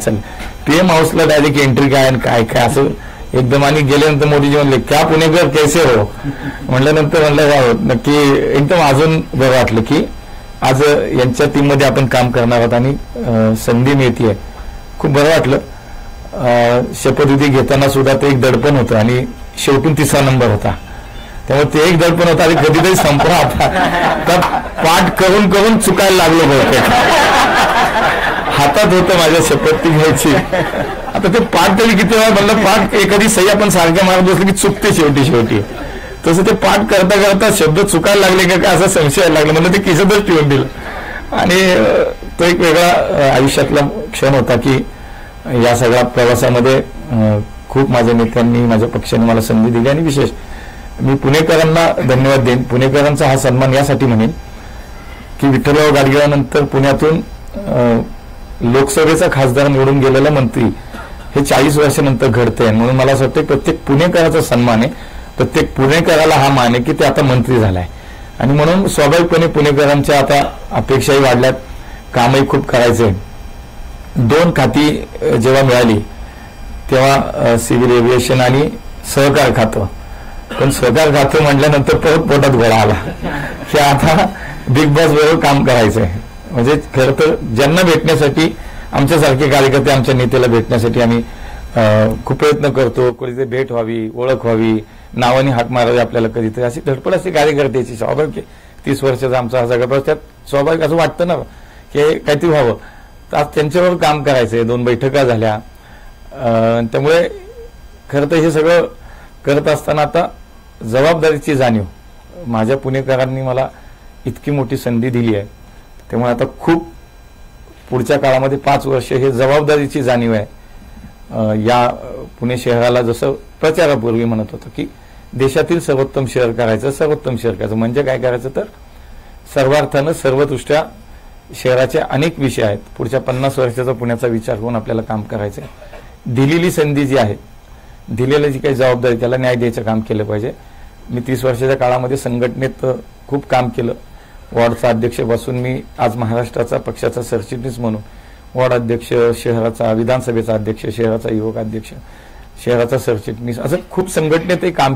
चल PM हाऊसला direct entry काय काय काय असं एकदम आणि गेल्यानंतर मोदीजी म्हणले क्या पुणेकर कैसे हो म्हटल्यानंतर म्हणलं नक्की एकदम अजून बरं वाटलं की आज यांच्या टीममध्ये आपण काम करणार आहोत आणि संधी मिळतीये. खूप बरं वाटलं. शपथविधी घेताना सुद्धा ते एक दडपण होतं आणि शेवटून 3रा नंबर होता. त्यामुळे ते एक दडपण होता आणि कधीतरी संपला होता तर पाठ करून करून चुकायला लागलो बहुतेक. हातात होतं माझ्या शपथ ती घ्यायची. आता ते पाठ तरी किती वेळा म्हणलं पाठ एखादी सही आपण सारख्या मारत बसलं की चुकते शेवटी शेवटी. तसं ते पाठ करता करता शब्द चुकायला लागले का असा संशय लागला. म्हणलं ते किसतच ठेवून दिलं. आणि तो एक वेगळा आयुष्यातला क्षण होता की या सगळ्या प्रवासामध्ये खूप माझ्या नेत्यांनी माझ्या पक्षाने मला संधी दिली. आणि विशेष मी पुणेकरांना धन्यवाद देईन. पुणेकरांचा हा सन्मान यासाठी म्हणेन की विठ्ठलराव गाडगिळानंतर पुण्यातून लोकसभेचा खासदार निवडून गेलेला मंत्री हे 40 वर्षानंतर घडते. म्हणून मला असं वाटतं प्रत्येक पुणेकराचा सन्मान आहे. प्रत्येक पुणेकराला हा मान आहे की ते आता मंत्री झालाय. आणि म्हणून स्वाभाविकपणे पुणेकरांच्या आता अपेक्षाही वाढल्यात. कामही खूप करायचंय. 2 खाती जेव्हा मिळाली तेव्हा सिव्हिल एव्हिएशन आणि सहकार खातं. पण सहकार खातं म्हटल्यानंतर परत पोटात गोळा आला की आता बिग बॉस बरोबर काम करायचंय. म्हणजे खरं तर ज्यांना भेटण्यासाठी आमच्यासारखे कार्यकर्ते आमच्या नेत्याला भेटण्यासाठी आम्ही खूप प्रयत्न करतो. कधीतरी भेट व्हावी, ओळख व्हावी, नावाने हाक मारावी आपल्याला कधीतरी अशी धडपड असते कार्यकर्त्याची. स्वाभाविक 30 वर्षाचा आमचा हा सगळा प्रवास त्यात स्वाभाविक असं वाटतं ना की काहीतरी व्हावं. तर आज त्यांच्याबरोबर काम करायचंय. 2 बैठका झाल्या. त्यामुळे खरं तर हे सगळं करत असताना आता जबाबदारीची जाणीव माझ्या पुणेकरांनी मला इतकी मोठी संधी दिली आहे. त्यामुळे आता खूप पुढच्या काळामध्ये 5 वर्ष हे जबाबदारीची जाणीव आहे. या पुणे शहराला जसं प्रचारापूर्वी म्हणत होतं की देशातील सर्वोत्तम शहर करायचं, सर्वोत्तम शहर करायचं. म्हणजे काय करायचं तर सर्वार्थानं सर्वदृष्ट्या शहराचे अनेक विषय आहेत. पुढच्या 50 वर्षाचा पुण्याचा विचार करून आपल्याला काम करायचं आहे. दिलेली संधी जी आहे, दिलेली जी काही जबाबदारी त्याला न्याय द्यायचं काम केलं पाहिजे. मी 30 वर्षाच्या काळामध्ये संघटनेत खूप काम केलं. वॉर्डचा अध्यक्षपासून मी आज महाराष्ट्राचा पक्षाचा सरचिटणीस म्हणून वॉर्ड अध्यक्ष, शहराचा विधानसभेचा अध्यक्ष, शहराचा युवक अध्यक्ष, शहराचा सरचिटणीस असं खूप संघटनेतही काम